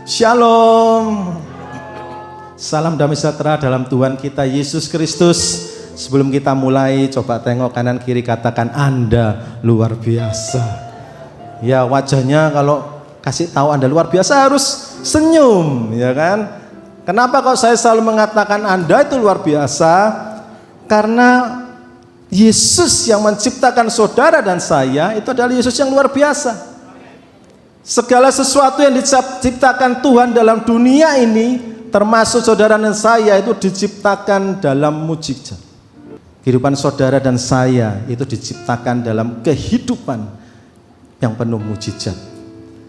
Shalom. Salam damai sejahtera dalam Tuhan kita Yesus Kristus. Sebelum kita mulai, coba tengok kanan kiri, katakan Anda luar biasa. Ya, wajahnya kalau kasih tahu Anda luar biasa harus senyum, ya kan? Kenapa kok saya selalu mengatakan Anda itu luar biasa? Karena Yesus yang menciptakan saudara dan saya itu adalah Yesus yang luar biasa. Segala sesuatu yang diciptakan Tuhan dalam dunia ini, termasuk saudara dan saya, itu diciptakan dalam mujizat. Kehidupan saudara dan saya itu diciptakan dalam kehidupan yang penuh mujizat.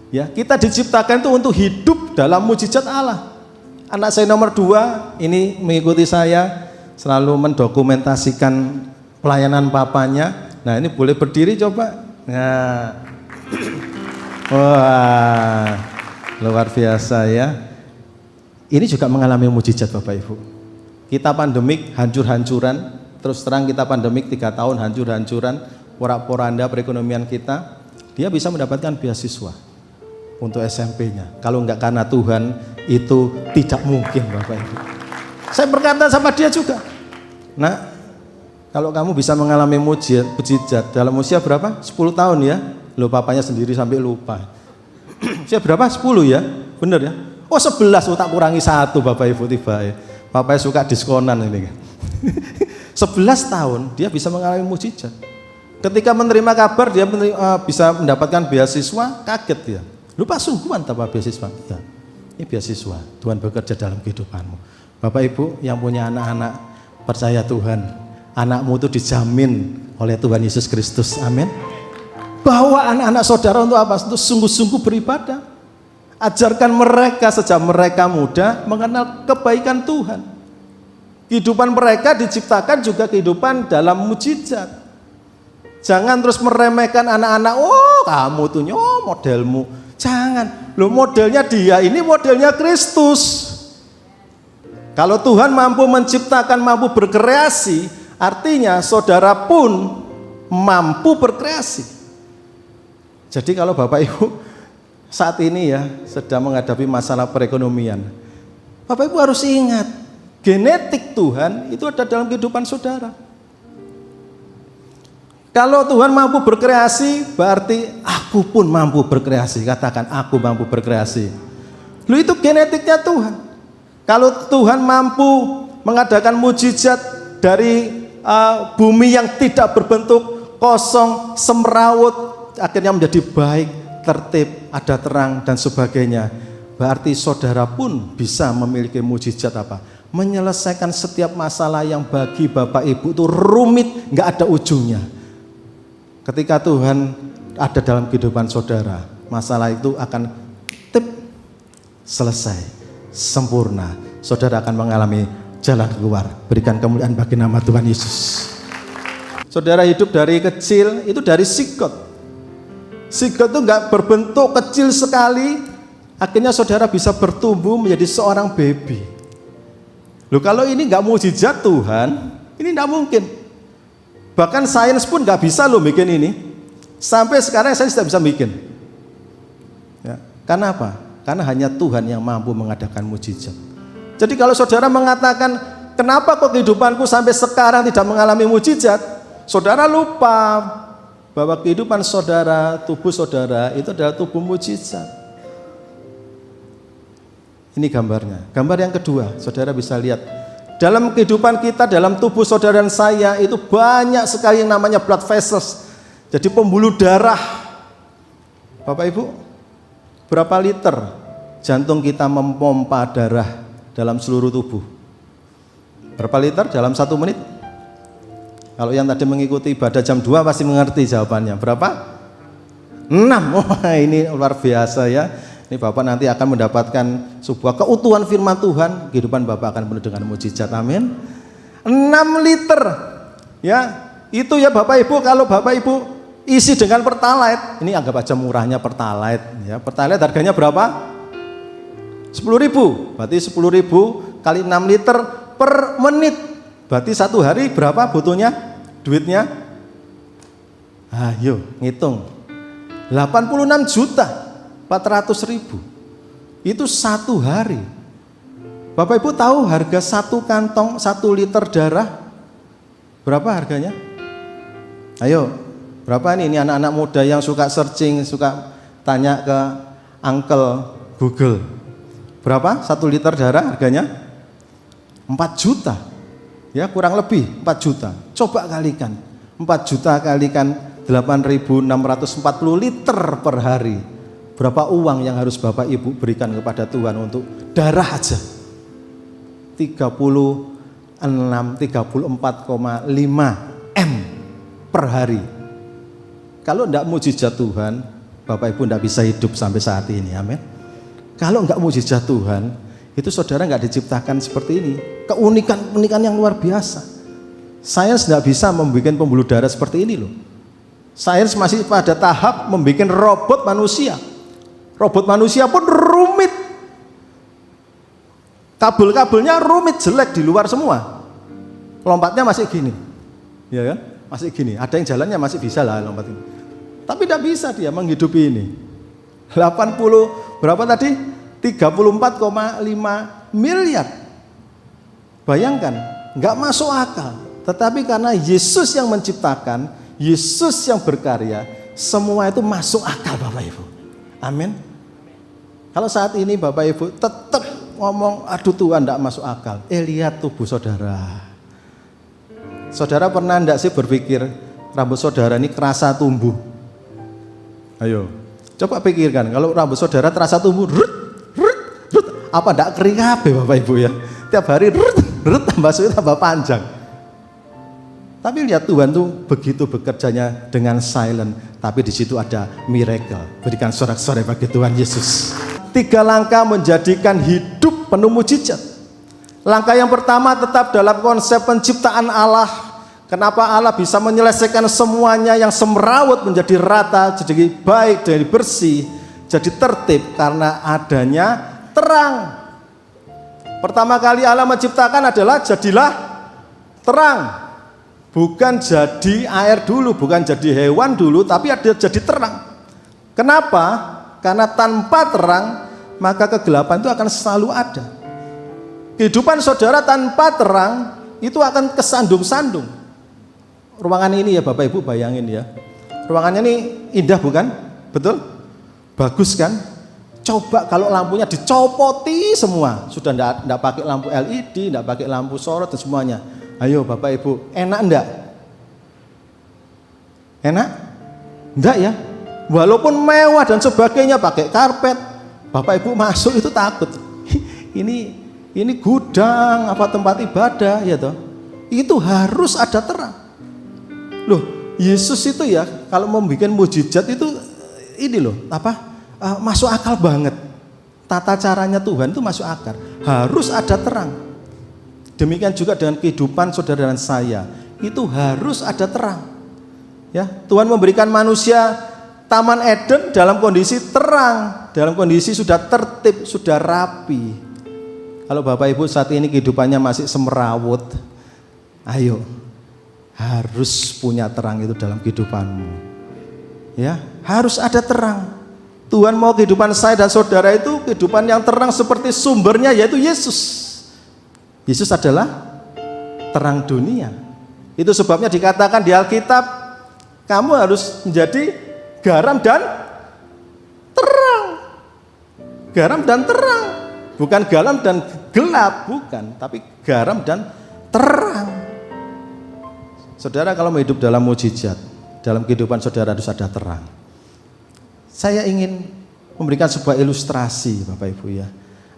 Ya, kita diciptakan itu untuk hidup dalam mujizat Allah. Anak saya nomor 2 ini mengikuti saya, selalu mendokumentasikan pelayanan papanya. Nah, ini boleh berdiri coba. Nah, wah, luar biasa ya. Ini juga mengalami mujizat Bapak Ibu. Kita pandemik hancur-hancuran. Terus terang kita pandemik 3 tahun hancur-hancuran, porak-poranda perekonomian kita. Dia bisa mendapatkan beasiswa untuk SMP-nya. Kalau enggak karena Tuhan, itu tidak mungkin Bapak Ibu. Saya berkata sama dia juga, nah, kalau kamu bisa mengalami mujizat dalam usia berapa? 10 tahun ya. Loh, papanya sendiri sampai lupa. Usia berapa? 10 ya? Bener ya? Oh 11, tak kurangi 1 Bapak Ibu tiba ya. Papanya suka diskonan ini kan. 11 tahun dia bisa mengalami mujizat. Ketika menerima kabar dia bisa mendapatkan beasiswa, kaget dia. Lupa sungguhan tanpa beasiswa. Ya, ini beasiswa. Tuhan bekerja dalam kehidupanmu. Bapak Ibu yang punya anak-anak, percaya Tuhan, anakmu itu dijamin oleh Tuhan Yesus Kristus. Amin. Bawa anak-anak saudara untuk apa? Untuk sungguh-sungguh beribadah. Ajarkan mereka sejak mereka muda mengenal kebaikan Tuhan. Kehidupan mereka diciptakan juga kehidupan dalam mujizat. Jangan terus meremehkan anak-anak. Oh, kamu tuh, oh modelmu. Jangan. Loh, modelnya dia, ini modelnya Kristus. Kalau Tuhan mampu menciptakan, mampu berkreasi, artinya saudara pun mampu berkreasi. Jadi kalau Bapak Ibu saat ini ya sedang menghadapi masalah perekonomian, Bapak Ibu harus ingat, genetik Tuhan itu ada dalam kehidupan saudara. Kalau Tuhan mampu berkreasi, berarti aku pun mampu berkreasi. Katakan, aku mampu berkreasi. Lu itu genetiknya Tuhan. Kalau Tuhan mampu mengadakan mujizat dari bumi yang tidak berbentuk, kosong, semrawut, akhirnya menjadi baik, tertib, ada terang dan sebagainya, berarti saudara pun bisa memiliki mujizat apa? Menyelesaikan setiap masalah yang bagi Bapak Ibu itu rumit, nggak ada ujungnya. Ketika Tuhan ada dalam kehidupan saudara, masalah itu akan selesai, sempurna. Saudara akan mengalami jalan keluar. Berikan kemuliaan bagi nama Tuhan Yesus. Saudara hidup dari kecil itu dari sigot. Sigot itu nggak berbentuk, kecil sekali. Akhirnya saudara bisa bertumbuh menjadi seorang baby. Loh, kalau ini nggak mujizat Tuhan, ini nggak mungkin. Bahkan sains pun nggak bisa loh bikin ini. Sampai sekarang sains tidak bisa bikin. Ya, karena apa? Karena hanya Tuhan yang mampu mengadakan mujizat. Jadi kalau saudara mengatakan, kenapa kok kehidupanku sampai sekarang tidak mengalami mujizat? Saudara lupa bahwa kehidupan saudara, tubuh saudara itu adalah tubuh mujizat. Ini gambarnya. Gambar yang kedua, saudara bisa lihat. Dalam kehidupan kita, dalam tubuh saudara dan saya, itu banyak sekali yang namanya blood vessels. Jadi pembuluh darah. Bapak Ibu, berapa liter jantung kita memompa darah dalam seluruh tubuh? Berapa liter dalam 1 menit? Kalau yang tadi mengikuti ibadah jam 2 pasti mengerti jawabannya. Berapa? 6. Wah, ini luar biasa ya. Ini Bapak nanti akan mendapatkan sebuah keutuhan firman Tuhan. Kehidupan Bapak akan penuh dengan mujizat. Amin. 6 liter. Ya, itu ya Bapak Ibu. Kalau Bapak Ibu isi dengan pertalite, ini anggap aja murahnya pertalite. Ya, pertalite harganya berapa? 10.000. Berarti 10.000 kali 6 liter per menit. Berarti 1 hari berapa butuhnya? Duitnya? Ayo, ngitung. 86.400.000. Itu 1 hari. Bapak Ibu tahu harga 1 kantong 1 liter darah berapa harganya? Ayo, berapa nih? Ini anak-anak muda yang suka searching, suka tanya ke Uncle Google. Berapa 1 liter darah harganya? 4 juta. Ya, kurang lebih 4 juta. Coba kalikan. 4 juta kalikan 8.640 liter per hari. Berapa uang yang harus Bapak Ibu berikan kepada Tuhan untuk darah aja? 34,5 M per hari. Kalau enggak mujizat Tuhan, Bapak Ibu enggak bisa hidup sampai saat ini. Amin. Kalau enggak mujizat Tuhan, itu saudara enggak diciptakan seperti ini. Keunikan yang luar biasa. Sains enggak bisa membuat pembuluh darah seperti ini loh. Sains masih pada tahap membuat robot manusia. Robot manusia pun rumit. Kabel-kabelnya rumit, jelek, di luar semua. Lompatnya masih gini. Ya kan? Masih gini. Ada yang jalannya masih bisa lah lompat ini. Tapi tidak bisa dia menghidupi ini. 80 berapa tadi? 34,5 miliar. Bayangkan, nggak masuk akal. Tetapi karena Yesus yang menciptakan, Yesus yang berkarya, semua itu masuk akal Bapak Ibu. Amin. Kalau saat ini Bapak Ibu tetap ngomong, aduh Tuhan tidak masuk akal. Lihat tubuh saudara. Saudara pernah enggak sih berpikir rambut saudara ini kerasa tumbuh? Ayo, coba pikirkan kalau rambut saudara terasa tumbuh, apa enggak kering kabeh Bapak Ibu ya? Tiap hari tambah suwi tambah panjang. Tapi lihat Tuhan tuh begitu bekerjanya dengan silent, tapi di situ ada miracle. Berikan sorak-sorai bagi Tuhan Yesus. 3 langkah menjadikan hidup penuh mujizat. Langkah yang pertama tetap dalam konsep penciptaan Allah. Kenapa Allah bisa menyelesaikan semuanya yang semrawut menjadi rata, jadi baik, jadi bersih, jadi tertib karena adanya terang. Pertama kali Allah menciptakan adalah jadilah terang. Bukan jadi air dulu, bukan jadi hewan dulu, tapi ada jadi terang. Kenapa? Karena tanpa terang maka kegelapan itu akan selalu ada. Kehidupan saudara tanpa terang itu akan kesandung-sandung. Ruangan ini ya Bapak Ibu bayangin ya. Ruangannya ini indah bukan? Betul? Bagus kan? Coba kalau lampunya dicopoti semua. Sudah enggak pakai lampu LED, enggak pakai lampu sorot dan semuanya. Ayo Bapak Ibu, enak enggak? Enak? Enggak ya? Walaupun mewah dan sebagainya, pakai karpet, Bapak Ibu masuk itu takut. Ini gudang apa tempat ibadah ya toh. Itu harus ada terang. Loh, Yesus itu ya kalau membuat mujizat itu ini loh, masuk akal banget. Tata caranya Tuhan itu masuk akal. Harus ada terang. Demikian juga dengan kehidupan saudara dan saya. Itu harus ada terang. Ya, Tuhan memberikan manusia Taman Eden dalam kondisi terang, dalam kondisi sudah tertib, sudah rapi. Kalau Bapak Ibu saat ini kehidupannya masih semerawut, ayo harus punya terang itu dalam kehidupanmu. Ya, harus ada terang. Tuhan mau kehidupan saya dan saudara itu kehidupan yang terang seperti sumbernya yaitu Yesus. Yesus adalah terang dunia. Itu sebabnya dikatakan di Alkitab, kamu harus menjadi garam dan terang. Garam dan terang. Bukan garam dan gelap, bukan. Tapi garam dan terang. Saudara kalau hidup dalam mujizat, dalam kehidupan saudara harus ada terang. Saya ingin memberikan sebuah ilustrasi Bapak Ibu ya.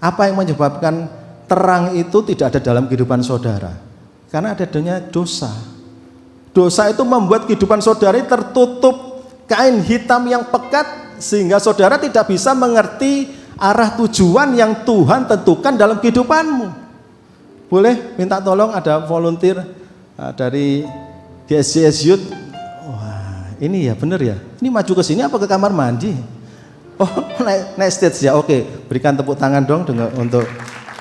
Apa yang menyebabkan terang itu tidak ada dalam kehidupan saudara? Karena adanya dosa. Dosa itu membuat kehidupan saudara tertutup kain hitam yang pekat sehingga saudara tidak bisa mengerti arah tujuan yang Tuhan tentukan dalam kehidupanmu. Boleh minta tolong ada volunteer dari GSJS Youth. Wah, ini ya benar ya. Ini maju ke sini apa ke kamar mandi? Oh, naik stage ya. Oke, berikan tepuk tangan dong untuk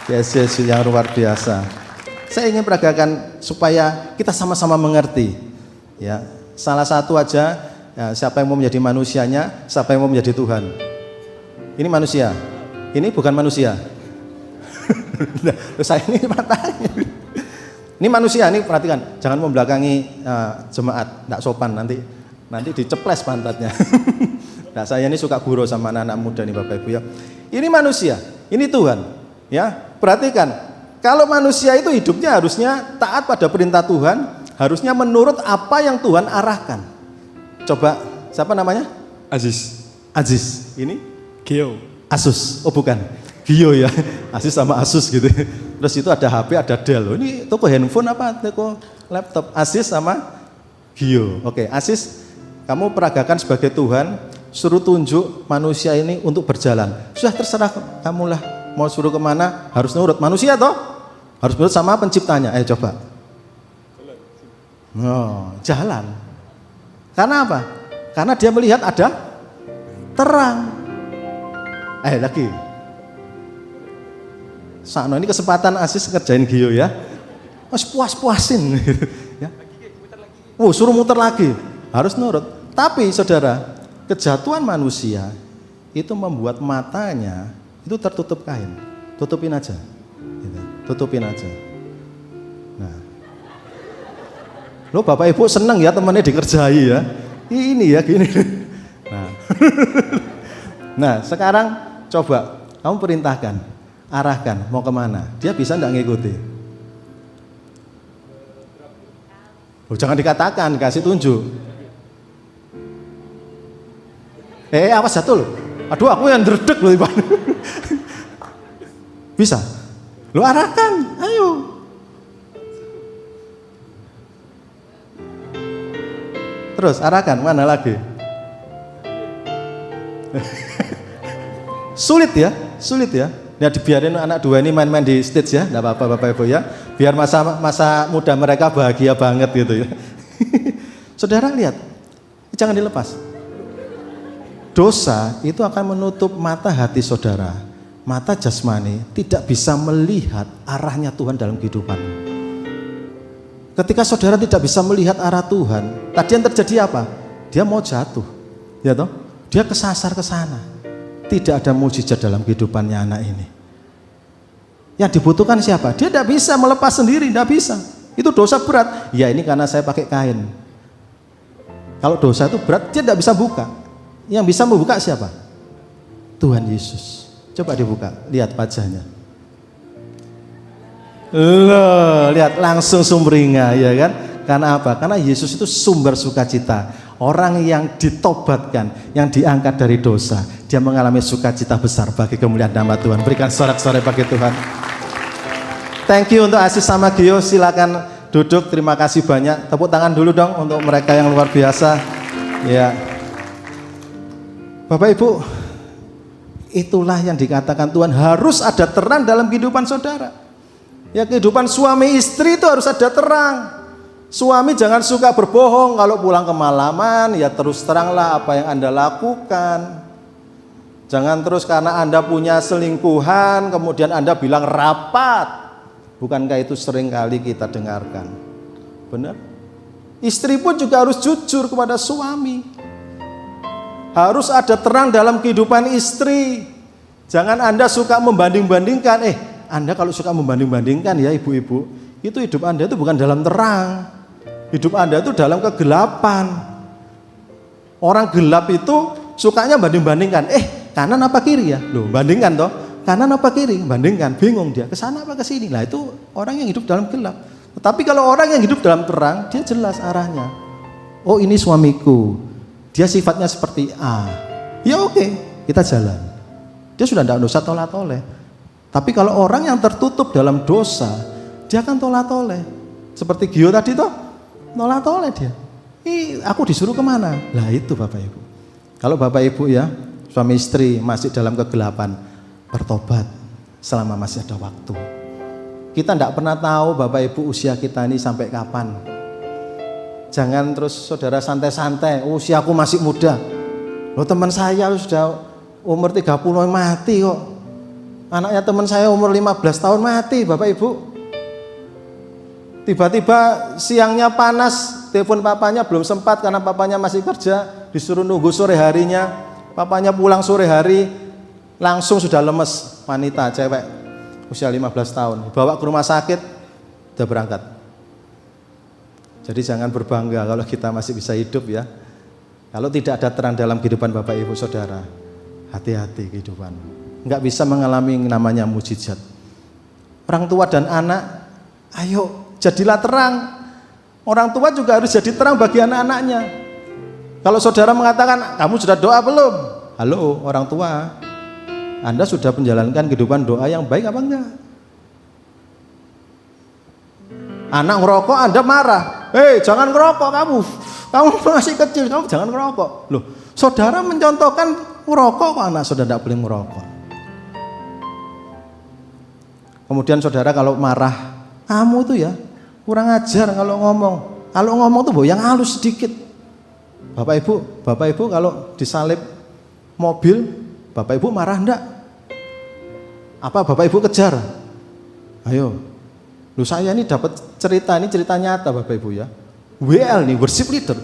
GSJS Youth yang luar biasa. Saya ingin peragakan supaya kita sama-sama mengerti. Ya, salah satu aja. Ya, siapa yang mau menjadi manusianya, siapa yang mau menjadi Tuhan? Ini manusia. Ini bukan manusia. Nah, saya ini matanya. Ini manusia, ini perhatikan, jangan membelakangi jemaat, tidak sopan nanti diceples pantatnya. Nah, saya ini suka gurau sama anak-anak muda nih Bapak Ibu ya. Ini manusia, ini Tuhan. Ya, perhatikan, kalau manusia itu hidupnya harusnya taat pada perintah Tuhan, harusnya menurut apa yang Tuhan arahkan. Coba, siapa namanya? Aziz. Ini? Gio. Asus. Oh bukan. Gio ya. Aziz sama Asus gitu. Terus itu ada HP, ada Dell. Ini toko handphone apa? Toko laptop. Aziz sama Gio. Oke, Aziz, kamu peragakan sebagai Tuhan, suruh tunjuk manusia ini untuk berjalan. Sudah terserah kamulah mau suruh kemana, harus nurut. Manusia toh? Harus nurut sama penciptanya. Ayo coba. Oh, jalan. Karena apa? Karena dia melihat ada terang. Lagi. Sakno ini kesempatan Aziz ngerjain Gio ya. Mas puas-puasin. Ya. Suruh muter lagi. Harus nurut. Tapi saudara, kejatuhan manusia itu membuat matanya itu tertutup kain. Tutupin aja. Gitu. Tutupin aja. Nah. Lo Bapak Ibu seneng ya temannya dikerjai ya. Ini ya gini. Nah. Nah, sekarang coba kamu perintahkan, arahkan mau kemana. Dia bisa enggak ngikuti? Jangan dikatakan, kasih tunjuk. Awas jatuh loh. Aduh, aku yang dredeg loh Iban. Bisa? Lo arahkan, ayo. Terus arahkan, mana lagi? Sulit ya. Ya dibiarin anak dua ini main-main di stage ya, enggak apa-apa Bapak Ibu ya. Biar masa muda mereka bahagia banget gitu ya. Saudara lihat, jangan dilepas. Dosa itu akan menutup mata hati saudara, mata jasmani, tidak bisa melihat arahnya Tuhan dalam kehidupan. Ketika saudara tidak bisa melihat arah Tuhan, tadi yang terjadi apa? Dia mau jatuh, ya toh? Dia kesasar ke sana. Tidak ada mujizat dalam kehidupannya anak ini. Yang dibutuhkan siapa? Dia tidak bisa melepas sendiri, tidak bisa. Itu dosa berat. Ya ini karena saya pakai kain. Kalau dosa itu berat, dia tidak bisa buka. Yang bisa membuka siapa? Tuhan Yesus. Coba dibuka, lihat wajahnya. Loh, lihat langsung sumringah, ya kan? Karena apa? Karena Yesus itu sumber sukacita. Orang yang ditobatkan, yang diangkat dari dosa, dia mengalami sukacita besar bagi kemuliaan nama Tuhan. Berikan sorak-sorai bagi Tuhan. Thank you untuk Aziz sama Gio. Silakan duduk. Terima kasih banyak. Tepuk tangan dulu dong untuk mereka yang luar biasa. Ya, Bapak Ibu, itulah yang dikatakan Tuhan, harus ada terang dalam kehidupan saudara. Ya, kehidupan suami istri itu harus ada terang. Suami jangan suka berbohong, kalau pulang kemalaman ya terus teranglah apa yang Anda lakukan. Jangan terus karena Anda punya selingkuhan kemudian Anda bilang rapat. Bukankah itu sering kali kita dengarkan? Benar? Istri pun juga harus jujur kepada suami. Harus ada terang dalam kehidupan istri. Jangan Anda suka membanding-bandingkan. Anda kalau suka membanding-bandingkan ya ibu-ibu, itu hidup Anda itu bukan dalam terang. Hidup Anda itu dalam kegelapan. Orang gelap itu sukanya banding-bandingkan. Kanan apa kiri ya? Loh, bandingkan toh. Kanan apa kiri? Bandingkan. Bingung dia. Ke sana apa ke sini? Lah itu orang yang hidup dalam gelap. Tetapi kalau orang yang hidup dalam terang, dia jelas arahnya. Oh, ini suamiku. Dia sifatnya seperti A. Ya oke, kita jalan. Dia sudah tidak usah tolak-toleh. Tapi kalau orang yang tertutup dalam dosa, dia akan tolak-toleh. Seperti Gio tadi toh, tolak-toleh dia. Aku disuruh kemana? Lah itu Bapak Ibu. Kalau Bapak Ibu ya, suami istri masih dalam kegelapan, bertobat selama masih ada waktu. Kita tidak pernah tahu Bapak Ibu usia kita ini sampai kapan. Jangan terus saudara santai-santai, usiaku masih muda. Loh, teman saya sudah umur 30 mati kok. Anaknya teman saya umur 15 tahun mati Bapak Ibu. Tiba-tiba siangnya panas, telepon papanya belum sempat karena papanya masih kerja, disuruh nunggu sore harinya. Papanya pulang sore hari, langsung sudah lemes, wanita, cewek, usia 15 tahun, bawa ke rumah sakit, udah berangkat. Jadi jangan berbangga kalau kita masih bisa hidup ya. Kalau tidak ada terang dalam kehidupan Bapak Ibu Saudara, hati-hati kehidupan. Enggak bisa mengalami namanya mujizat. Orang tua dan anak, ayo jadilah terang. Orang tua juga harus jadi terang bagi anak-anaknya. Kalau saudara mengatakan, kamu sudah doa belum? Halo orang tua, Anda sudah menjalankan kehidupan doa yang baik apa enggak? Anak ngerokok, Anda marah. Hei, jangan ngerokok kamu. Kamu masih kecil, kamu jangan ngerokok. Loh, saudara mencontohkan ngerokok, kok anak saudara tidak boleh ngerokok. Kemudian saudara kalau marah, kamu itu ya kurang ajar kalau ngomong. Kalau ngomong tuh yang halus sedikit. Bapak Ibu kalau disalip mobil, Bapak Ibu marah enggak? Apa Bapak Ibu kejar? Ayo. Loh saya ini dapat cerita nyata Bapak Ibu ya. WL nih, worship leader.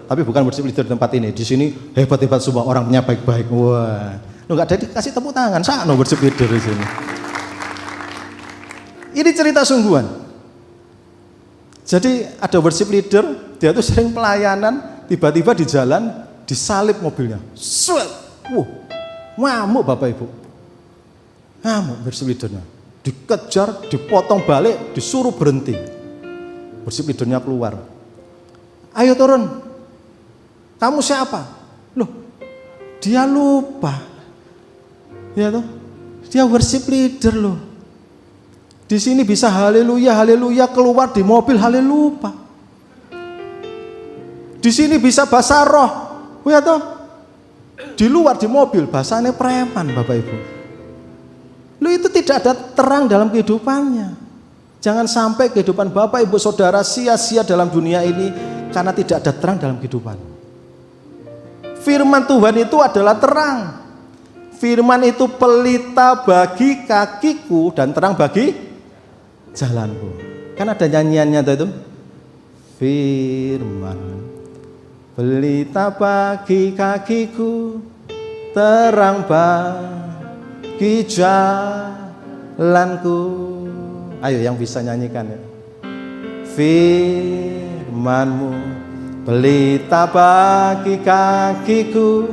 Tapi bukan worship leader tempat ini. Di sini hebat-hebat semua, orangnya baik-baik. Wah. Loh enggak ada dikasih tepuk tangan. Sakno worship leader di sini. Ini cerita sungguhan. Jadi ada worship leader, dia tuh sering pelayanan, tiba-tiba di jalan disalip mobilnya. Swat. Ngamuk Bapak Ibu. Ngamuk worship leadernya. Dikejar, dipotong balik, disuruh berhenti. Worship leadernya keluar. Ayo turun. Kamu siapa? Loh, dia lupa. Ya toh? Dia worship leader loh. Di sini bisa haleluya, haleluya, keluar di mobil haleluya. Di sini bisa bahasa roh. Ya toh? Di luar di mobil bahasanya preman Bapak Ibu. Lu itu tidak ada terang dalam kehidupannya. Jangan sampai kehidupan Bapak Ibu Saudara sia-sia dalam dunia ini karena tidak ada terang dalam kehidupan. Firman Tuhan itu adalah terang. Firman itu pelita bagi kakiku dan terang bagi jalanku. Kan ada nyanyiannya itu. Firman pelita bagi kakiku, terang bagi jalanku. Ayo yang bisa nyanyikan ya. Firman-Mu pelita bagi kakiku,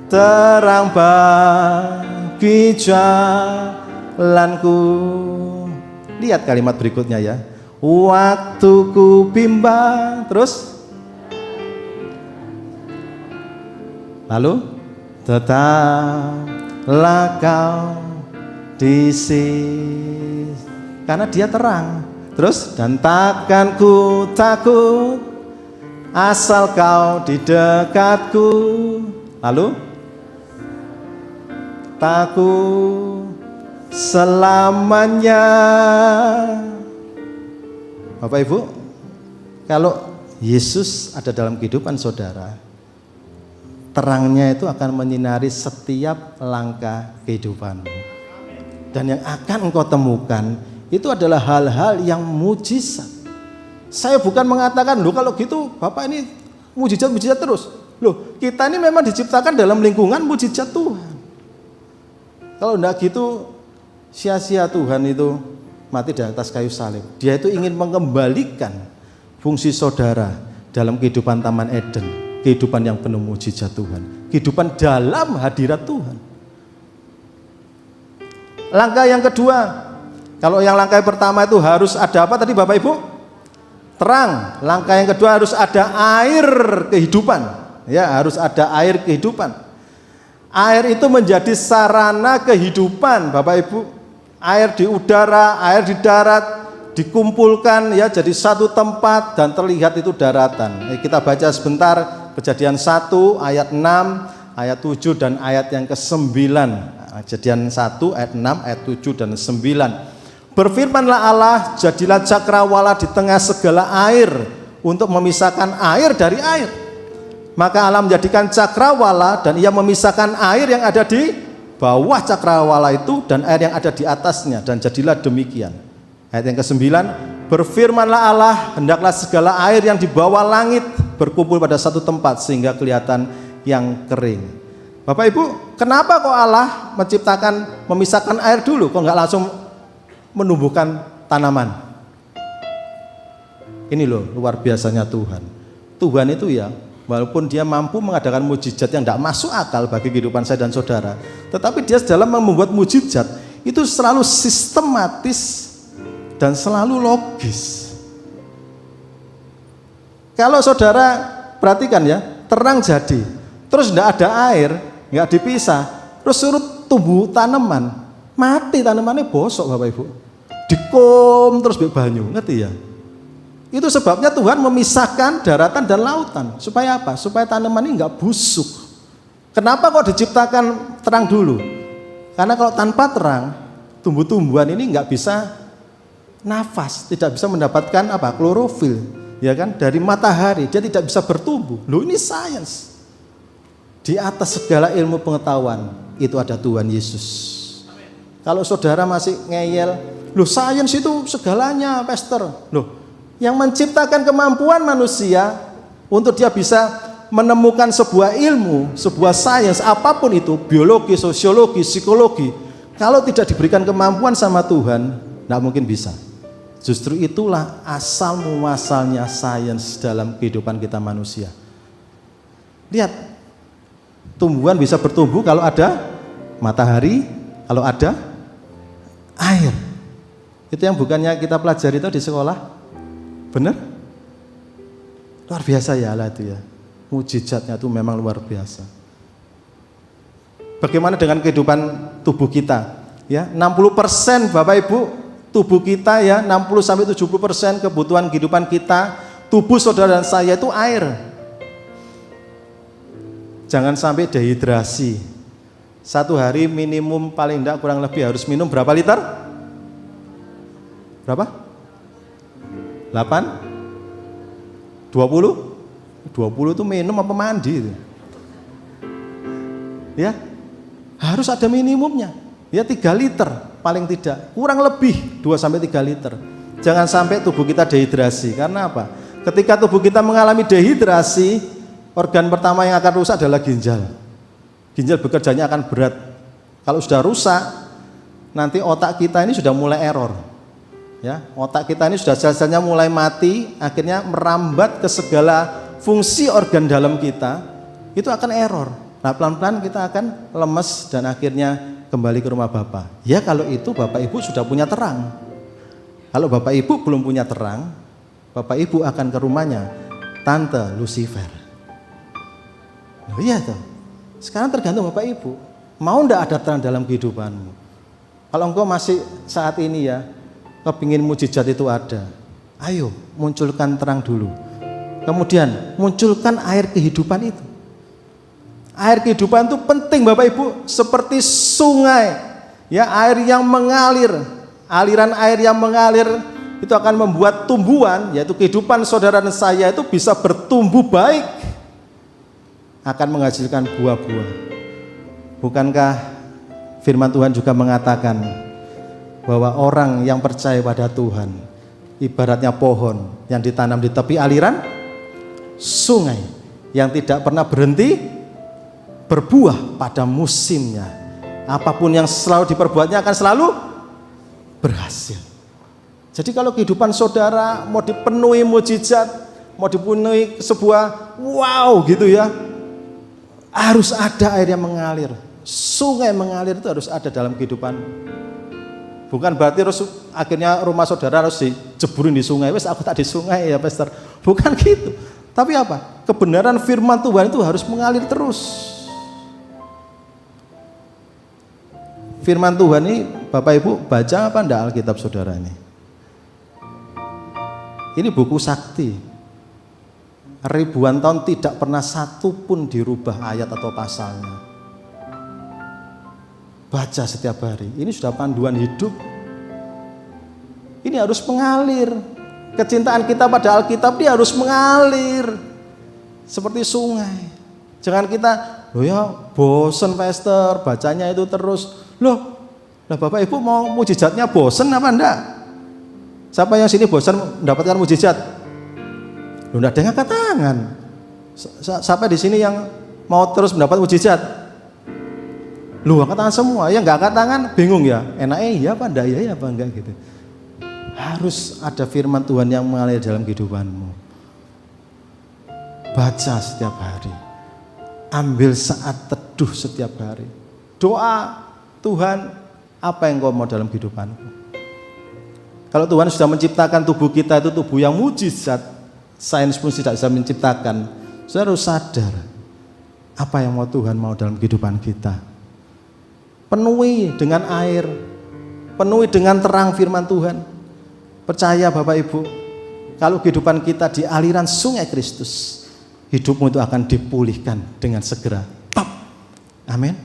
terang bagi jalanku. Lihat kalimat berikutnya ya. Waktu ku bimbang, terus lalu tetaplah kau di sini, karena dia terang. Terus dan takkan ku takut asal kau di dekatku. Lalu takut selamanya. Bapak Ibu, kalau Yesus ada dalam kehidupan saudara, terangnya itu akan menyinari setiap langkah kehidupanmu. Dan yang akan engkau temukan itu adalah hal-hal yang mujizat. Saya bukan mengatakan, loh kalau gitu Bapak ini mujizat-mujizat terus. Loh, kita ini memang diciptakan dalam lingkungan mujizat Tuhan. Kalau enggak gitu, sia-sia Tuhan itu mati di atas kayu salib. Dia itu ingin mengembalikan fungsi saudara dalam kehidupan Taman Eden, kehidupan yang penuh mujizat Tuhan, kehidupan dalam hadirat Tuhan. Langkah yang kedua, kalau yang langkah yang pertama itu harus ada apa tadi Bapak Ibu? Terang. Langkah yang kedua harus ada air kehidupan. Ya, harus ada air kehidupan. Air itu menjadi sarana kehidupan Bapak Ibu. Air di udara, air di darat dikumpulkan ya jadi satu tempat dan terlihat itu daratan. Kita baca sebentar Kejadian 1 ayat 6, ayat 7 dan ayat yang ke-9. Kejadian 1 ayat 6, ayat 7 dan 9. Berfirmanlah Allah, jadilah cakrawala di tengah segala air untuk memisahkan air dari air. Maka Allah menjadikan cakrawala dan ia memisahkan air yang ada di bawah cakrawala itu dan air yang ada di atasnya, dan jadilah demikian. Ayat yang ke-9, berfirmanlah Allah, hendaklah segala air yang di bawah langit berkumpul pada satu tempat sehingga kelihatan yang kering. Bapak Ibu, kenapa kok Allah memisahkan air dulu, kok nggak langsung menumbuhkan tanaman? Ini loh luar biasanya Tuhan. Tuhan itu ya, walaupun dia mampu mengadakan mujizat yang tidak masuk akal bagi kehidupan saya dan saudara, tetapi dia dalam membuat mujizat itu selalu sistematis dan selalu logis. Kalau saudara perhatikan ya, terang jadi, terus tidak ada air, nggak dipisah, terus suruh tumbuh tanaman, mati tanamannya, bosok Bapak Ibu, dikom terus banyu, ngerti ya? Itu sebabnya Tuhan memisahkan daratan dan lautan. Supaya apa? Supaya tanaman ini nggak busuk. Kenapa kok diciptakan terang dulu? Karena kalau tanpa terang, tumbuh-tumbuhan ini nggak bisa nafas, tidak bisa mendapatkan apa? Klorofil, ya kan? Dari matahari, dia tidak bisa bertumbuh. Loh, ini sains. Di atas segala ilmu pengetahuan itu ada Tuhan Yesus. Kalau saudara masih ngeyel, loh sains itu segalanya, Pastor. Loh, yang menciptakan kemampuan manusia untuk dia bisa menemukan sebuah ilmu, sebuah sains, apapun itu, biologi, sosiologi, psikologi, kalau tidak diberikan kemampuan sama Tuhan, tidak mungkin bisa. Justru itulah asal muasalnya sains dalam kehidupan kita manusia. Lihat, tumbuhan bisa bertumbuh kalau ada matahari, kalau ada air. Itu yang bukannya kita pelajari itu di sekolah. Benar? Luar biasa ya Allah itu ya. Mujizatnya itu memang luar biasa. Bagaimana dengan kehidupan tubuh kita? Ya, 60% Bapak Ibu, tubuh kita ya, 60-70% kebutuhan kehidupan kita, tubuh saudara dan saya itu air. Jangan sampai dehidrasi. Satu hari minimum paling tidak kurang lebih harus minum berapa liter? Berapa? 8? 20? 20 itu minum apa mandi itu? Ya, harus ada minimumnya. Ya 3 liter paling tidak, kurang lebih 2-3 liter. Jangan sampai tubuh kita dehidrasi. Karena apa? Ketika tubuh kita mengalami dehidrasi, organ pertama yang akan rusak adalah ginjal. Ginjal bekerjanya akan berat. Kalau sudah rusak, nanti otak kita ini sudah mulai error. Ya, otak kita ini sudah sel-selnya mulai mati, akhirnya merambat ke segala fungsi organ dalam kita, itu akan error. Nah, pelan-pelan kita akan lemes dan akhirnya kembali ke rumah Bapak. Ya, kalau itu Bapak Ibu sudah punya terang. Kalau Bapak Ibu belum punya terang, Bapak Ibu akan ke rumahnya Tante Lucifer. Nah, iya tuh. Sekarang tergantung Bapak Ibu, mau ndak ada terang dalam kehidupanmu. Kalau engkau masih saat ini ya, kepingin mujizat itu ada, ayo munculkan terang dulu. Kemudian munculkan air kehidupan itu. Air kehidupan itu penting Bapak Ibu, seperti sungai, ya, air yang mengalir. Aliran air yang mengalir itu akan membuat tumbuhan, yaitu kehidupan saudara dan saya itu bisa bertumbuh baik, akan menghasilkan buah-buah. Bukankah firman Tuhan juga mengatakan bahwa orang yang percaya pada Tuhan ibaratnya pohon yang ditanam di tepi aliran sungai yang tidak pernah berhenti berbuah pada musimnya. Apapun yang selalu diperbuatnya akan selalu berhasil. Jadi kalau kehidupan saudara mau dipenuhi mujizat, mau dipenuhi sebuah wow gitu ya, harus ada air yang mengalir. Sungai mengalir itu harus ada dalam kehidupan. Bukan berarti harus akhirnya rumah saudara harus dijeburin di sungai. Wes aku tak di sungai ya Pastor. Bukan gitu. Tapi apa? Kebenaran firman Tuhan itu harus mengalir terus. Firman Tuhan ini Bapak Ibu baca apa enggak Alkitab saudara ini? Ini buku sakti. Ribuan tahun tidak pernah satu pun dirubah ayat atau pasalnya. Baca setiap hari. Ini sudah panduan hidup. Ini harus mengalir. Kecintaan kita pada Alkitab ini harus mengalir seperti sungai. Jangan kita, loh ya bosen Pastor, bacanya itu terus. Loh, lah Bapak Ibu mau mujizatnya bosen apa enggak? Siapa yang sini bosen mendapatkan mujizat? Loh, enggak ada yang angkat tangan. Siapa di sini yang mau terus mendapat mujizat? Lu angkat tangan semua, yang nggak angkat tangan bingung ya, enaknya iya apa enggak, iya apa enggak gitu. Harus ada firman Tuhan yang mengalir dalam kehidupanmu. Baca setiap hari, ambil saat teduh setiap hari. Doa, Tuhan, apa yang kau mau dalam kehidupanku? Kalau Tuhan sudah menciptakan tubuh kita itu tubuh yang mujizat, sains pun tidak bisa menciptakan. Saudara harus sadar apa yang mau Tuhan mau dalam kehidupan kita. Penuhi dengan air, penuhi dengan terang firman Tuhan. Percaya Bapak Ibu, kalau kehidupan kita di aliran sungai Kristus, hidupmu itu akan dipulihkan dengan segera. Pap. Amin.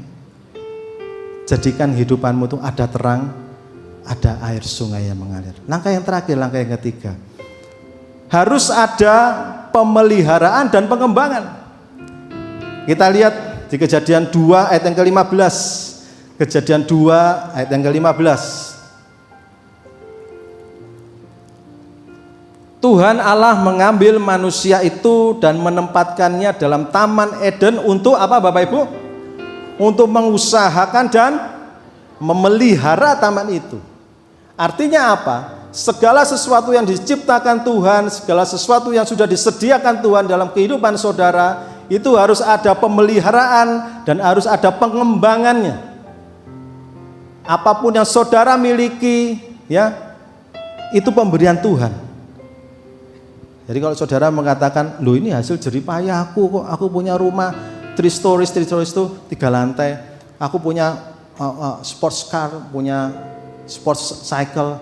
Jadikan hidupanmu itu ada terang, ada air sungai yang mengalir. Langkah yang terakhir, langkah yang ketiga, harus ada pemeliharaan dan pengembangan. Kita lihat di Kejadian 2 ayat yang ke-15. Kejadian 2 ayat yang ke-15. Tuhan Allah mengambil manusia itu dan menempatkannya dalam Taman Eden untuk apa Bapak Ibu? Untuk mengusahakan dan memelihara taman itu. Artinya apa? Segala sesuatu yang diciptakan Tuhan, segala sesuatu yang sudah disediakan Tuhan dalam kehidupan saudara, itu harus ada pemeliharaan dan harus ada pengembangannya. Apapun yang saudara miliki, ya, itu pemberian Tuhan. Jadi kalau saudara mengatakan, loh ini hasil jerih payahku kok, aku punya rumah 3 stories itu 3 lantai, aku punya sports car, punya sports cycle,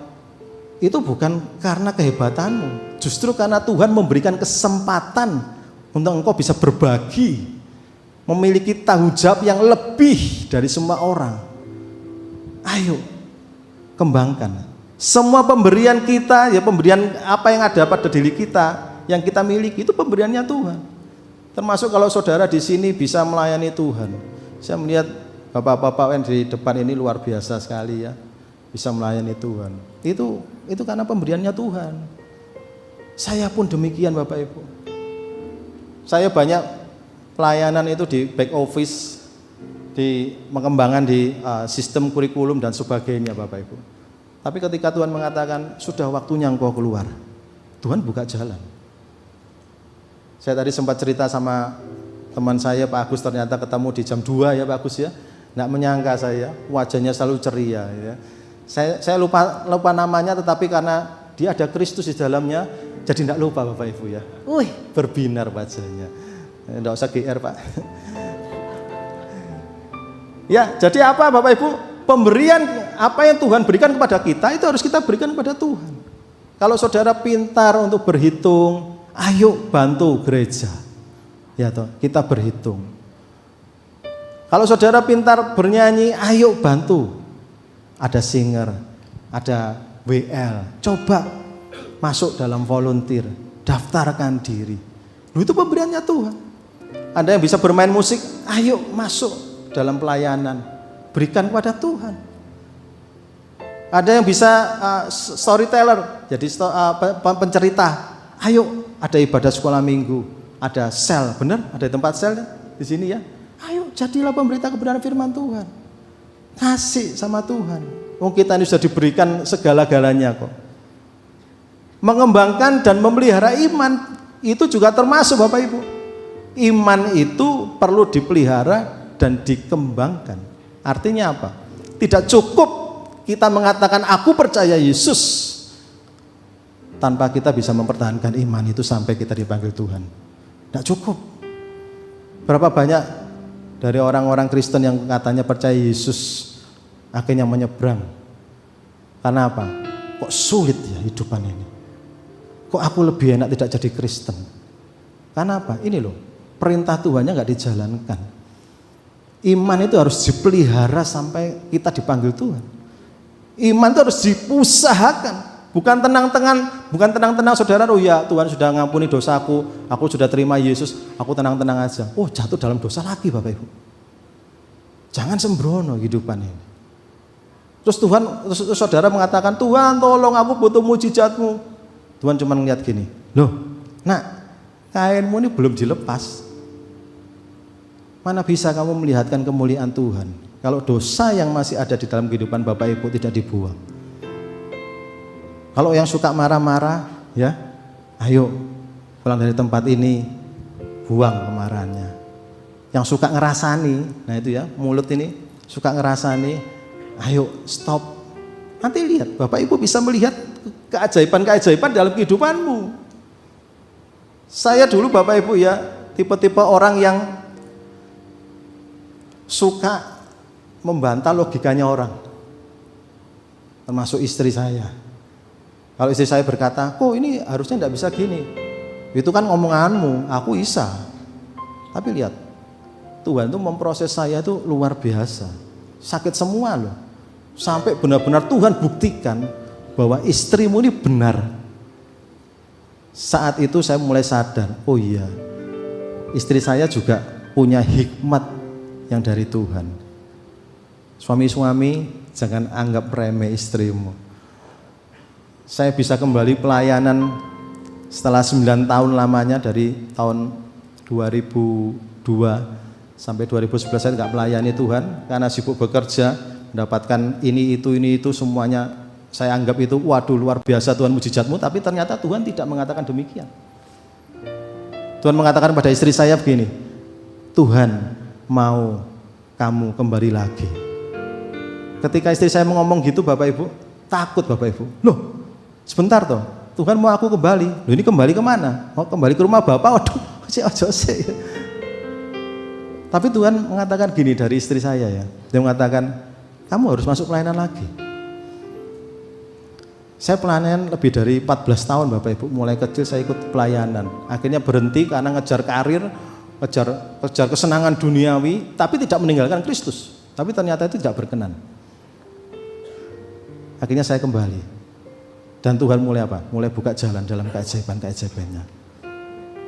itu bukan karena kehebatanmu, justru karena Tuhan memberikan kesempatan untuk engkau bisa berbagi, memiliki tanggung jawab yang lebih dari semua orang. Ayo, kembangkan. Semua pemberian kita, ya pemberian apa yang ada pada diri kita, yang kita miliki itu pemberiannya Tuhan. Termasuk kalau saudara di sini bisa melayani Tuhan. Saya melihat bapak-bapak yang di depan ini luar biasa sekali ya, bisa melayani Tuhan. Itu karena pemberiannya Tuhan. Saya pun demikian Bapak Ibu. Saya banyak pelayanan itu di back office, di pengembangan di sistem kurikulum dan sebagainya Bapak Ibu. Tapi ketika Tuhan mengatakan sudah waktunya engkau keluar, Tuhan buka jalan. Saya tadi sempat cerita sama teman saya Pak Agus, ternyata ketemu di jam 2 ya Pak Agus ya. Nggak menyangka saya, wajahnya selalu ceria ya. Saya lupa namanya, tetapi karena dia ada Kristus di dalamnya, jadi tidak lupa Bapak Ibu ya. Wih, berbinar wajahnya. Tidak usah GR Pak. Ya, jadi apa Bapak Ibu? Pemberian apa yang Tuhan berikan kepada kita itu harus kita berikan kepada Tuhan. Kalau saudara pintar untuk berhitung, ayo bantu gereja. Ya toh, kita berhitung. Kalau saudara pintar bernyanyi, ayo bantu. Ada singer, ada WL. Coba masuk dalam volunteer, daftarkan diri. Itu pemberiannya Tuhan. Ada yang bisa bermain musik, ayo masuk dalam pelayanan. Berikan kepada Tuhan. Ada yang bisa storyteller, jadi pencerita. Ayo, ada ibadah sekolah minggu, ada sel, benar? Ada tempat sel di sini ya. Ayo, jadilah pemberita kebenaran firman Tuhan. Kasih sama Tuhan. Kita ini sudah diberikan segala-galanya kok. Mengembangkan dan memelihara iman itu juga termasuk Bapak Ibu. Iman itu perlu dipelihara dan dikembangkan. Artinya apa? Tidak cukup kita mengatakan aku percaya Yesus tanpa kita bisa mempertahankan iman itu sampai kita dipanggil Tuhan. Tidak cukup. Berapa banyak dari orang-orang Kristen yang katanya percaya Yesus akhirnya menyeberang. Karena apa? Kok sulit ya hidupan ini? Kok aku lebih enak tidak jadi Kristen? Karena apa? Ini loh, perintah Tuhannya nggak dijalankan. Iman itu harus dipelihara sampai kita dipanggil Tuhan. Iman itu harus diusahakan, bukan tenang-tenang saudara. Oh ya, Tuhan sudah ngampuni dosaku, aku sudah terima Yesus, aku tenang-tenang aja. Oh, jatuh dalam dosa lagi Bapak Ibu. Jangan sembrono kehidupan ini. Terus saudara mengatakan, Tuhan tolong aku butuh mujizatmu. Tuhan cuma ngeliat gini, loh, nak, kainmu ini belum dilepas. Mana bisa kamu melihatkan kemuliaan Tuhan kalau dosa yang masih ada di dalam kehidupan Bapak Ibu tidak dibuang? Kalau yang suka marah-marah, ya, ayo pulang dari tempat ini, buang kemarahannya. Yang suka ngerasani, nah itu ya, mulut ini suka ngerasani, ayo stop. Nanti lihat, Bapak Ibu bisa melihat keajaiban-keajaiban dalam kehidupanmu. Saya dulu Bapak Ibu ya, tipe-tipe orang yang suka membantah logikanya orang, termasuk istri saya. Kalau istri saya berkata, kok ini harusnya tidak bisa gini, itu kan ngomonganmu, aku bisa. Tapi lihat, Tuhan itu memproses saya itu luar biasa, sakit semua loh, sampai benar-benar Tuhan buktikan bahwa istrimu ini benar. Saat itu saya mulai sadar, oh iya, istri saya juga punya hikmat yang dari Tuhan. Suami-suami jangan anggap remeh istrimu. Saya bisa kembali pelayanan setelah 9 tahun lamanya, dari tahun 2002 sampai 2011 saya nggak melayani Tuhan karena sibuk bekerja, mendapatkan ini itu semuanya saya anggap itu waduh luar biasa Tuhan mujizatmu, tapi ternyata Tuhan tidak mengatakan demikian. Tuhan mengatakan pada istri saya begini, Tuhan mau kamu kembali lagi. Ketika istri saya ngomong gitu Bapak Ibu, takut Bapak Ibu, loh sebentar toh, Tuhan mau aku kembali. Loh ini kembali kemana? Mau kembali ke rumah Bapak? Waduh, ojo. Tapi Tuhan mengatakan gini dari istri saya ya. Dia mengatakan, kamu harus masuk pelayanan lagi. Saya pelayanan lebih dari 14 tahun Bapak Ibu. Mulai kecil saya ikut pelayanan. Akhirnya berhenti karena ngejar karir, ngejar kesenangan duniawi, tapi tidak meninggalkan Kristus. Tapi ternyata itu tidak berkenan. Akhirnya saya kembali. Dan Tuhan mulai apa? Mulai buka jalan dalam keajaiban-keajaibannya.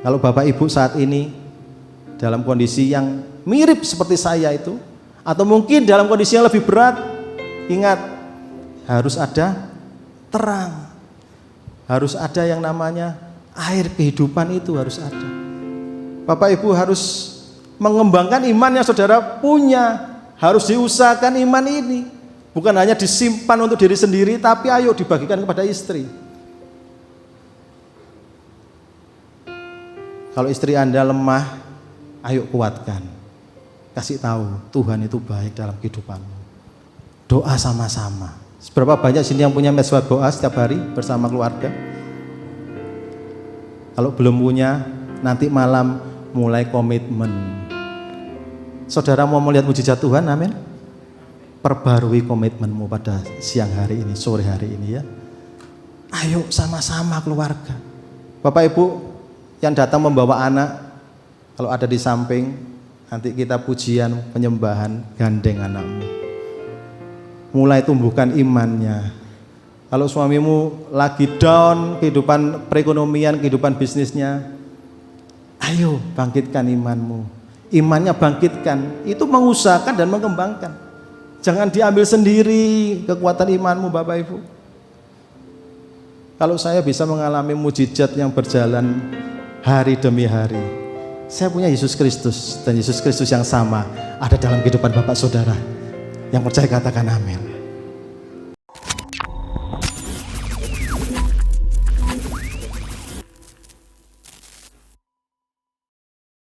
Kalau Bapak Ibu saat ini dalam kondisi yang mirip seperti saya itu, atau mungkin dalam kondisi yang lebih berat, ingat, harus ada terang. Harus ada yang namanya air kehidupan, itu harus ada. Bapak Ibu harus mengembangkan iman yang saudara punya. Harus diusahakan iman ini. Bukan hanya disimpan untuk diri sendiri, tapi ayo dibagikan kepada istri. Kalau istri Anda lemah, ayo kuatkan. Kasih tahu Tuhan itu baik dalam kehidupanmu. Doa sama-sama. Seberapa banyak sini yang punya mesbah doa setiap hari bersama keluarga? Kalau belum punya, nanti malam mulai komitmen. Saudara mau melihat mujizat Tuhan, amin? Perbarui komitmenmu pada siang hari ini, sore hari ini ya. Ayo sama-sama keluarga. Bapak Ibu yang datang membawa anak, kalau ada di samping, nanti kita pujian, penyembahan, gandeng anakmu. Mulai tumbuhkan imannya. Kalau suamimu lagi down, kehidupan perekonomian, kehidupan bisnisnya, ayo bangkitkan imanmu. Imannya bangkitkan, itu mengusahakan dan mengembangkan. Jangan diambil sendiri kekuatan imanmu Bapak Ibu. Kalau saya bisa mengalami mujizat yang berjalan hari demi hari, saya punya Yesus Kristus, dan Yesus Kristus yang sama ada dalam kehidupan Bapak Saudara. Yang percaya katakan amin.